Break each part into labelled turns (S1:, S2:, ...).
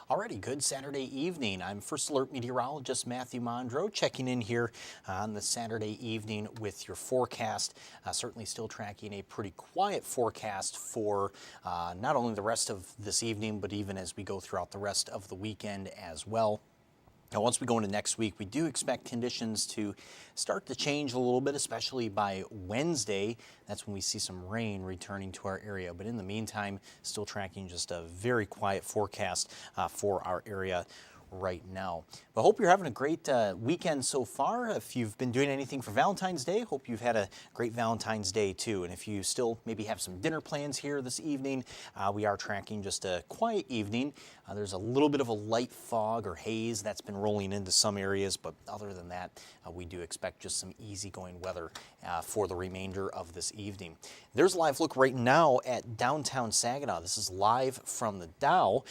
S1: Alrighty, good Saturday evening. I'm First Alert meteorologist Matthew Mondro checking in here on the Saturday evening with your forecast. Certainly still tracking a pretty quiet forecast for not only the rest of this evening, but even as we go throughout the rest of the weekend as well. Now, once we go into next week, we do expect conditions to start to change a little bit, especially by Wednesday. That's when we see some rain returning to our area. But in the meantime, still tracking just a very quiet forecast for our area right now. But I hope you're having a great weekend so far. If you've been doing anything for Valentine's Day, hope you've had a great Valentine's Day too. And if you still maybe have some dinner plans here this evening, we are tracking just a quiet evening. There's a little bit of a light fog or haze that's been rolling into some areas, but other than that, we do expect just some easygoing weather for the remainder of this evening. There's a live look right now at downtown Saginaw. This is live from the Dow,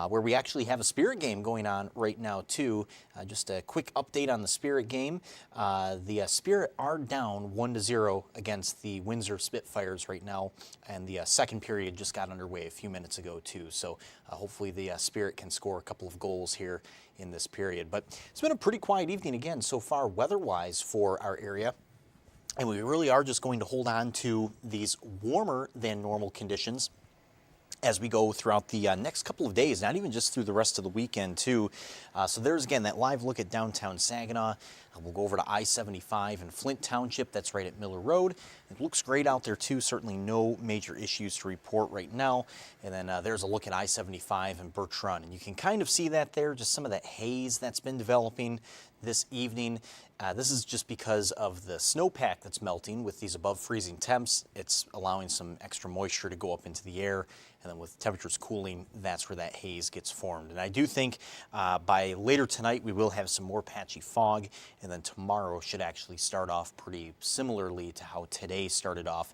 S1: where we actually have a Spirit game going on right now too. Just a quick update on the Spirit game. The Spirit are down 1-0 against the Windsor Spitfires right now, and the second period just got underway a few minutes ago too. So hopefully the Spirit can score a couple of goals here in this period. But it's been a pretty quiet evening again so far weather-wise for our area. And we really are just going to hold on to these warmer than normal conditions as we go throughout the next couple of days, not even just through the rest of the weekend too. So there's again that live look at downtown Saginaw. We'll go over to I-75 in Flint Township. That's right at Miller Road. It looks great out there too. Certainly no major issues to report right now. And then there's a look at I-75 in Birch Run. And you can kind of see that there, just some of that haze that's been developing this evening. This is just because of the snowpack that's melting with these above freezing temps. It's allowing some extra moisture to go up into the air. And then with temperatures cooling, that's where that haze gets formed. And I do think by later tonight, we will have some more patchy fog. And then tomorrow should actually start off pretty similarly to how today started off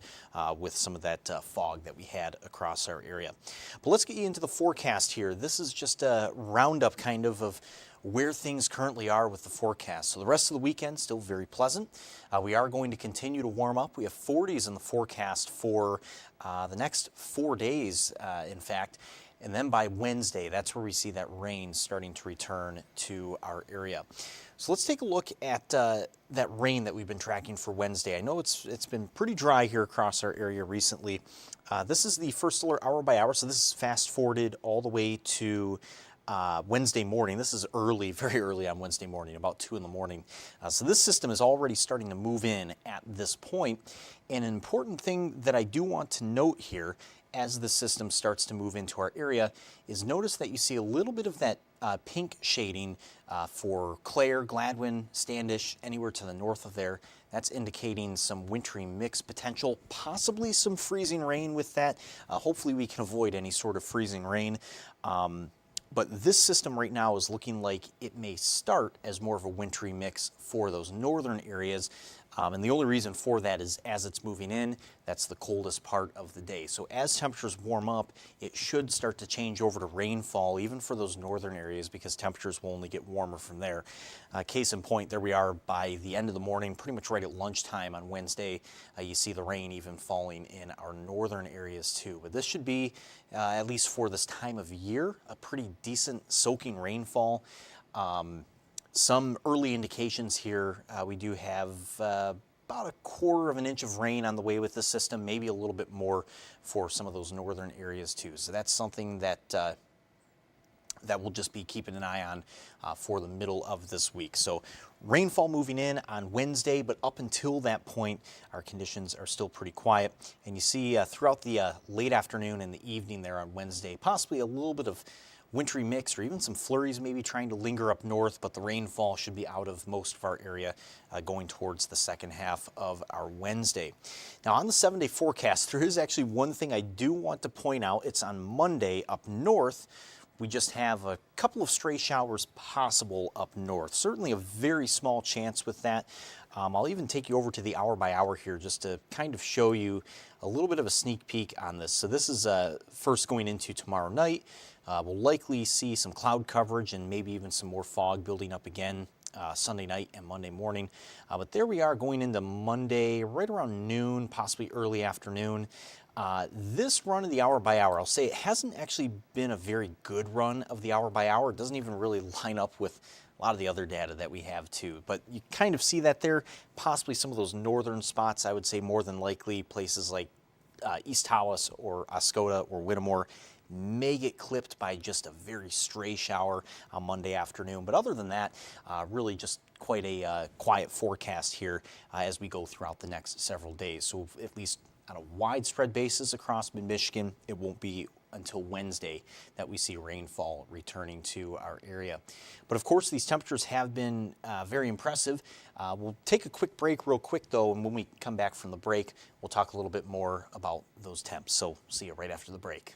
S1: with some of that fog that we had across our area. But let's get you into the forecast here. This is just a roundup kind of where things currently are with the forecast. So the rest of the weekend still very pleasant. We are going to continue to warm up. We have 40s in the forecast for the next 4 days, in fact. And then by Wednesday, that's where we see that rain starting to return to our area. So let's take a look at that rain that we've been tracking for Wednesday. I know it's been pretty dry here across our area recently. This is the First Alert hour by hour, so this is fast forwarded all the way to Wednesday morning. This is early, very early on Wednesday morning, about 2 in the morning. So this system is already starting to move in at this point. And an important thing that I do want to note here as the system starts to move into our area is notice that you see a little bit of that pink shading for Clare, Gladwin, Standish, anywhere to the north of there. That's indicating some wintry mix potential, possibly some freezing rain with that. Hopefully we can avoid any sort of freezing rain. But this system right now is looking like it may start as more of a wintry mix for those northern areas. And the only reason for that is as it's moving in, that's the coldest part of the day. So as temperatures warm up, it should start to change over to rainfall, even for those northern areas, because temperatures will only get warmer from there. Case in point, there we are by the end of the morning, pretty much right at lunchtime on Wednesday. You see the rain even falling in our northern areas too. But this should be, at least for this time of year, a pretty decent soaking rainfall. Some early indications here, we do have about 1/4 of an inch of rain on the way with the system, maybe a little bit more for some of those northern areas too. So that's something that that we'll just be keeping an eye on for the middle of this week. So rainfall moving in on Wednesday, but up until that point, our conditions are still pretty quiet. And you see throughout the late afternoon and the evening there on Wednesday, possibly a little bit of wintry mix or even some flurries maybe trying to linger up north, but the rainfall should be out of most of our area going towards the second half of our Wednesday. Now on the 7-day forecast, there is actually one thing I do want to point out. It's on Monday up north. We just have a couple of stray showers possible up north. Certainly a very small chance with that. I'll even take you over to the hour by hour here just to kind of show you a little bit of a sneak peek on this. So this is first going into tomorrow night. We'll likely see some cloud coverage and maybe even some more fog building up again Sunday night and Monday morning. But there we are going into Monday right around noon, possibly early afternoon. This run of the hour by hour, I'll say it hasn't actually been a very good run of the hour by hour. It doesn't even really line up with a lot of the other data that we have too. But you kind of see that there, possibly some of those northern spots, I would say more than likely places like East Tawas or Oscoda or Whittemore may get clipped by just a very stray shower on Monday afternoon. But other than that, really just quite a quiet forecast here as we go throughout the next several days. So at least on a widespread basis across mid-Michigan, it won't be until Wednesday that we see rainfall returning to our area. But of course, these temperatures have been very impressive. We'll take a quick break real quick though, and when we come back from the break, we'll talk a little bit more about those temps. So see you right after the break.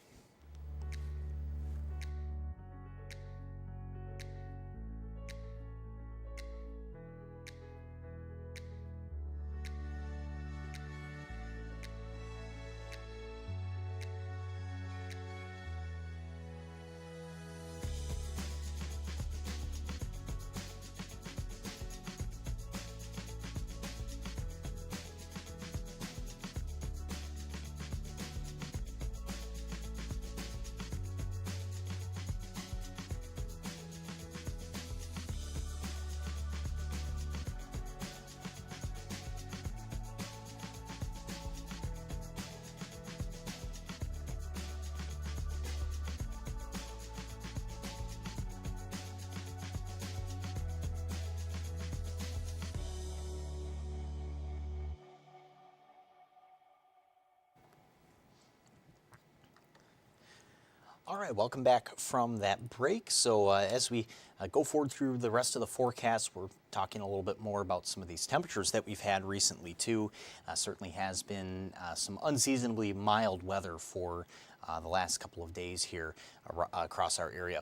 S1: All right, welcome back from that break. So as we go forward through the rest of the forecast, we're talking a little bit more about some of these temperatures that we've had recently too. Certainly has been some unseasonably mild weather for the last couple of days here across our area.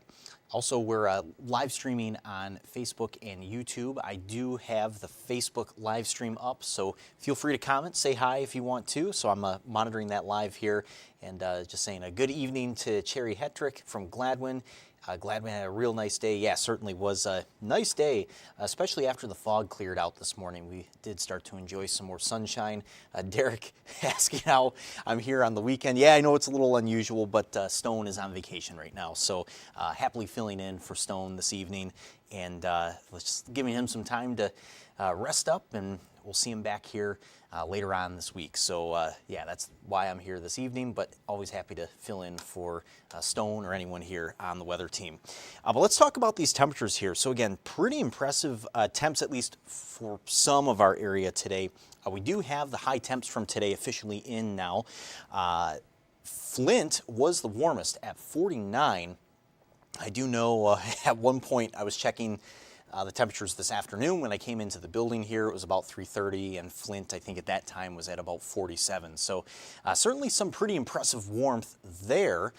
S1: Also, we're live streaming on Facebook and YouTube. I do have the Facebook live stream up, so feel free to comment, say hi if you want to. So I'm monitoring that live here, and just saying a good evening to Cherry Hetrick from Gladwin. Gladwin had a real nice day. Yeah, certainly was a nice day, especially after the fog cleared out this morning. We did start to enjoy some more sunshine. Derek asking how I'm here on the weekend. Yeah, I know it's a little unusual, but Stone is on vacation right now. So happily filling in for Stone this evening, and just giving him some time to rest up, and we'll see him back here later on this week. So yeah, that's why I'm here this evening, but always happy to fill in for Stone or anyone here on the weather team. But let's talk about these temperatures here. So again, pretty impressive temps, at least for some of our area today. We do have the high temps from today officially in now. Flint was the warmest at 49. I do know at one point I was checking the temperatures this afternoon when I came into the building here. It was about 3:30, and Flint, I think at that time, was at about 47. So certainly some pretty impressive warmth there.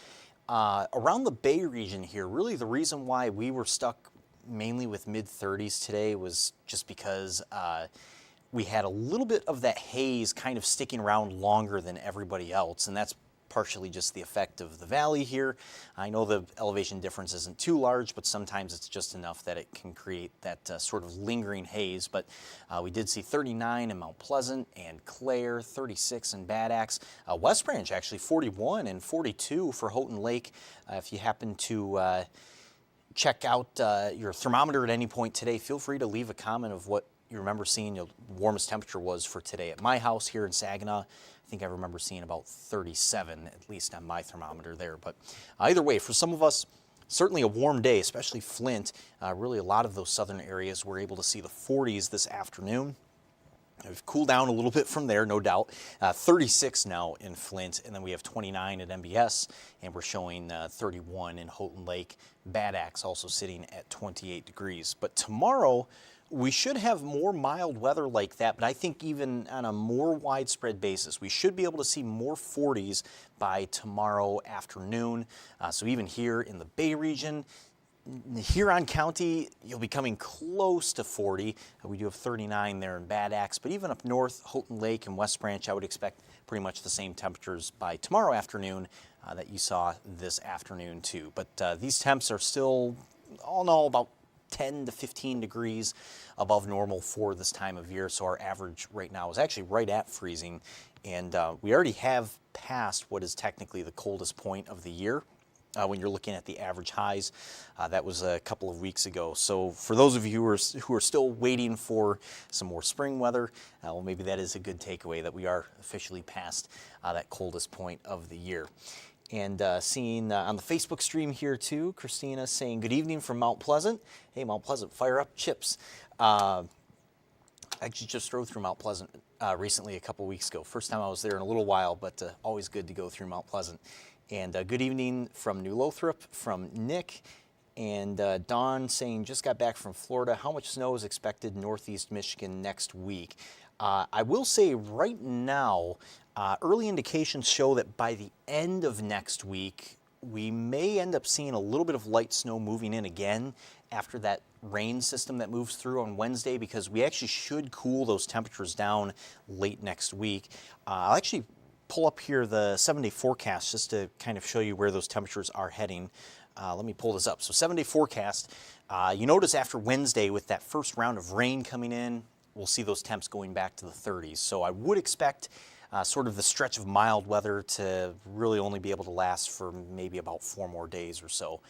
S1: Around the Bay region here, really the reason why we were stuck mainly with mid-30s today was just because we had a little bit of that haze kind of sticking around longer than everybody else, and that's partially just the effect of the valley here. I know the elevation difference isn't too large, but sometimes it's just enough that it can create that sort of lingering haze. But we did see 39 in Mount Pleasant and Clare, 36 in Bad Axe. West Branch actually 41 and 42 for Houghton Lake. If you happen to check out your thermometer at any point today, feel free to leave a comment of what you remember seeing the warmest temperature was for today. At my house here in Saginaw, I think I remember seeing about 37, at least on my thermometer there. But either way, for some of us, certainly a warm day, especially Flint. Really a lot of those southern areas were able to see the 40s this afternoon. We've cooled down a little bit from there, no doubt. 36 now in Flint, and then we have 29 at MBS, and we're showing 31 in Houghton Lake. Bad Axe also sitting at 28 degrees. But tomorrow, we should have more mild weather like that, but I think even on a more widespread basis, we should be able to see more 40s by tomorrow afternoon. So even here in the Bay region, Huron County, you'll be coming close to 40. We do have 39 there in Bad Axe, but even up north, Houghton Lake and West Branch, I would expect pretty much the same temperatures by tomorrow afternoon that you saw this afternoon too. But these temps are still, all in all, about 10 to 15 degrees above normal for this time of year. So our average right now is actually right at freezing And we already have passed what is technically the coldest point of the year. When you're looking at the average highs, that was a couple of weeks ago. So for those of you who are still waiting for some more spring weather, well, maybe that is a good takeaway that we are officially past that coldest point of the year. And seeing on the Facebook stream here too, Christina saying good evening from Mount Pleasant. Hey, Mount Pleasant, fire up chips. I actually just drove through Mount Pleasant recently a couple weeks ago. First time I was there in a little while, but always good to go through Mount Pleasant. And good evening from New Lothrop, from Nick. And Dawn saying, just got back from Florida. How much snow is expected northeast Michigan next week? I will say right now, early indications show that by the end of next week, we may end up seeing a little bit of light snow moving in again after that rain system that moves through on Wednesday, because we actually should cool those temperatures down late next week. I'll actually pull up here the 7-day forecast just to kind of show you where those temperatures are heading. Let me pull this up. So 7-day forecast, you notice after Wednesday with that first round of rain coming in, we'll see those temps going back to the 30s. So I would expect sort of the stretch of mild weather to really only be able to last for maybe about 4 more days or so.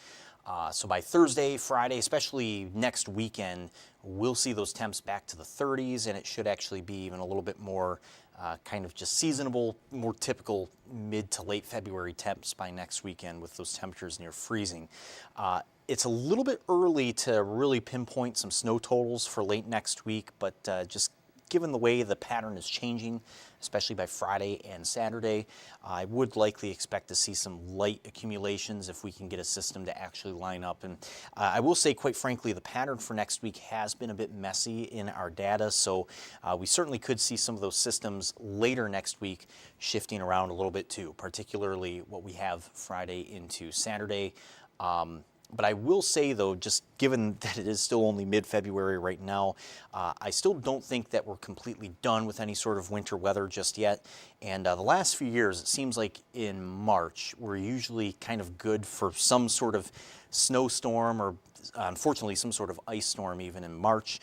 S1: So by Thursday, Friday, especially next weekend, we'll see those temps back to the 30s, and it should actually be even a little bit more kind of just seasonable, more typical mid to late February temps by next weekend with those temperatures near freezing. It's a little bit early to really pinpoint some snow totals for late next week, but just given the way the pattern is changing, especially by Friday and Saturday, I would likely expect to see some light accumulations if we can get a system to actually line up. And I will say, quite frankly, the pattern for next week has been a bit messy in our data, so we certainly could see some of those systems later next week shifting around a little bit too, particularly what we have Friday into Saturday. But I will say, though, just given that it is still only mid-February right now, I still don't think that we're completely done with any sort of winter weather just yet. And the last few years, it seems like in March, we're usually kind of good for some sort of snowstorm or, unfortunately, some sort of ice storm even in March.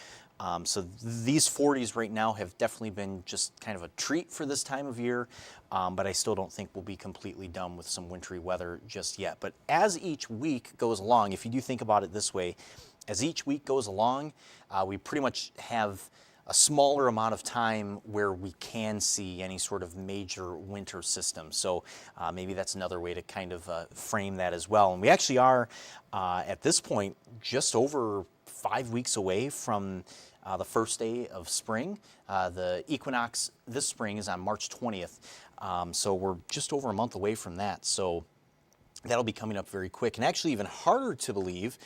S1: So these 40s right now have definitely been just kind of a treat for this time of year, but I still don't think we'll be completely done with some wintry weather just yet. But as each week goes along, if you do think about it this way, as each week goes along, we pretty much have a smaller amount of time where we can see any sort of major winter system. So maybe that's another way to kind of frame that as well. And we actually are, at this point, just over 5 weeks away from the first day of spring. The equinox this spring is on March 20th, so we're just over a month away from that. So that'll be coming up very quick. And actually even harder to believe,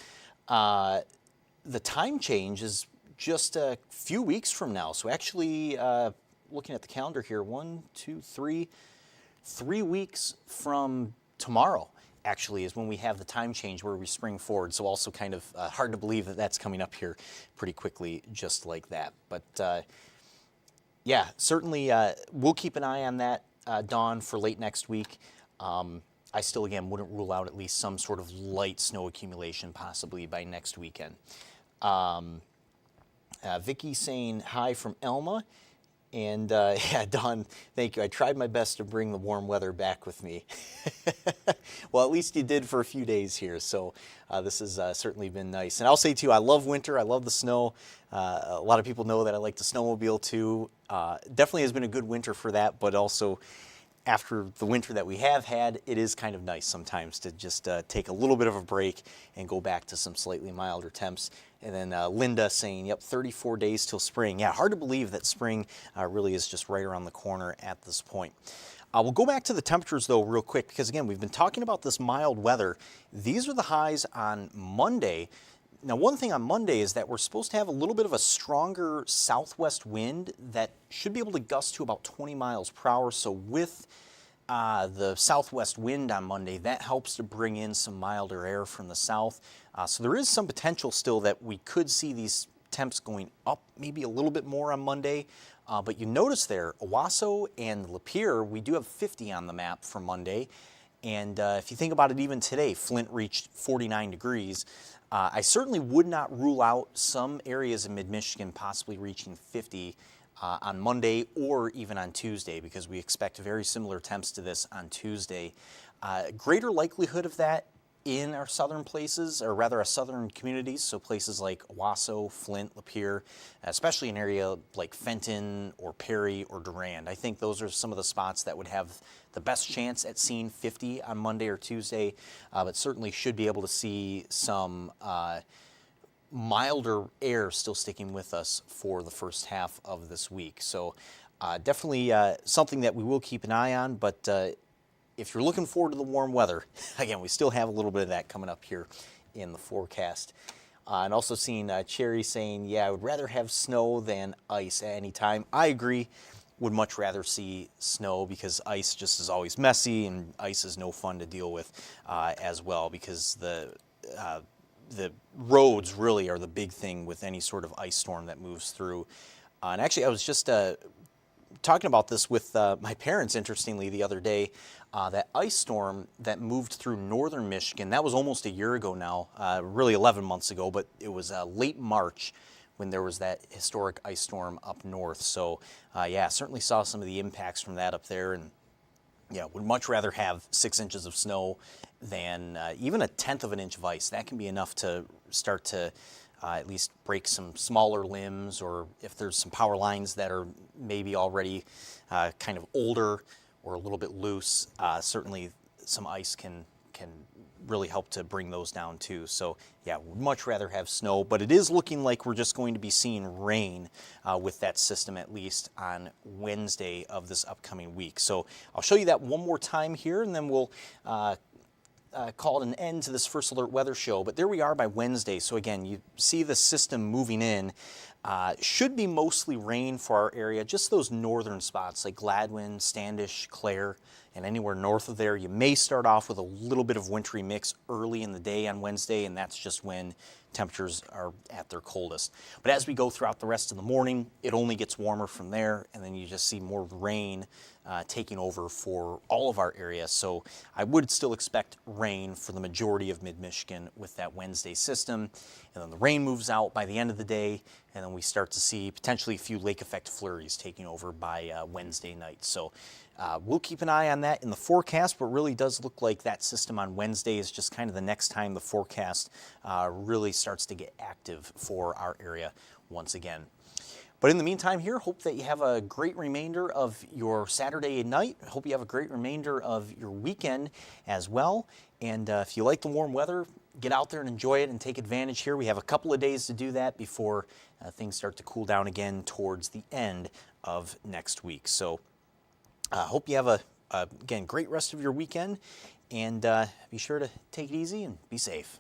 S1: the time change is just a few weeks from now. So actually, looking at the calendar here, 3 weeks from tomorrow actually is when we have the time change where we spring forward. So also kind of hard to believe that that's coming up here pretty quickly just like that. But yeah, certainly we'll keep an eye on that, Dawn, for late next week. I still, again, wouldn't rule out at least some sort of light snow accumulation possibly by next weekend. Vicky saying hi from Elma. And yeah, Dawn, thank you. I tried my best to bring the warm weather back with me. Well, at least you did for a few days here. So this has certainly been nice. And I'll say too, I love winter. I love the snow. A lot of people know that I like to snowmobile too. Definitely has been a good winter for that, but also after the winter that we have had, it is kind of nice sometimes to just take a little bit of a break and go back to some slightly milder temps. And then Linda saying, yep, 34 days till spring. Yeah, hard to believe that spring really is just right around the corner at this point. We'll go back to the temperatures, though, real quick, because, again, we've been talking about this mild weather. These are the highs on Monday. Now, one thing on Monday is that we're supposed to have a little bit of a stronger southwest wind that should be able to gust to about 20 miles per hour. So with the southwest wind on Monday, that helps to bring in some milder air from the south. So there is some potential still that we could see these temps going up maybe a little bit more on Monday. But you notice there, Owasso and Lapeer, we do have 50 on the map for Monday. And if you think about it, even today, Flint reached 49 degrees. I certainly would not rule out some areas in mid-Michigan possibly reaching 50 on Monday or even on Tuesday, because we expect very similar temps to this on Tuesday. Greater likelihood of that in our southern places, or rather our southern communities, so places like Owasso, Flint, Lapeer, especially an area like Fenton or Perry or Durand. I think those are some of the spots that would have the best chance at seeing 50 on Monday or Tuesday, but certainly should be able to see some milder air still sticking with us for the first half of this week. So definitely something that we will keep an eye on, but if you're looking forward to the warm weather, again, we still have a little bit of that coming up here in the forecast. And also seeing Cherry saying, yeah, I would rather have snow than ice at any time. I agree, would much rather see snow because ice just is always messy, and ice is no fun to deal with as well, because the roads really are the big thing with any sort of ice storm that moves through. And actually, I was just talking about this with my parents, interestingly, the other day. That ice storm that moved through northern Michigan, that was almost a year ago now, really 11 months ago, but it was late March when there was that historic ice storm up north. So yeah, certainly saw some of the impacts from that up there, and yeah, would much rather have 6 inches of snow than even a tenth of an inch of ice. That can be enough to start to at least break some smaller limbs, or if there's some power lines that are maybe already kind of older or a little bit loose, certainly some ice can really help to bring those down too. So yeah, would much rather have snow, but it is looking like we're just going to be seeing rain with that system, at least on Wednesday of this upcoming week. So I'll show you that one more time here, and then we'll call it an end to this First Alert Weather Show. But there we are by Wednesday. So again, you see the system moving in. Should be mostly rain for our area, just those northern spots like Gladwin, Standish, Clare, and anywhere north of there. You may start off with a little bit of wintry mix early in the day on Wednesday, and that's just when temperatures are at their coldest. But as we go throughout the rest of the morning, it only gets warmer from there, and then you just see more rain taking over for all of our area. So I would still expect rain for the majority of mid-Michigan with that Wednesday system. And then the rain moves out by the end of the day, and then we start to see potentially a few lake effect flurries taking over by Wednesday night. So we'll keep an eye on that in the forecast, but really does look like that system on Wednesday is just kind of the next time the forecast really starts to get active for our area once again. But in the meantime here, hope that you have a great remainder of your Saturday night. Hope you have a great remainder of your weekend as well. And if you like the warm weather, get out there and enjoy it and take advantage here. We have a couple of days to do that before things start to cool down again towards the end of next week. So hope you have a, again, great rest of your weekend, and be sure to take it easy and be safe.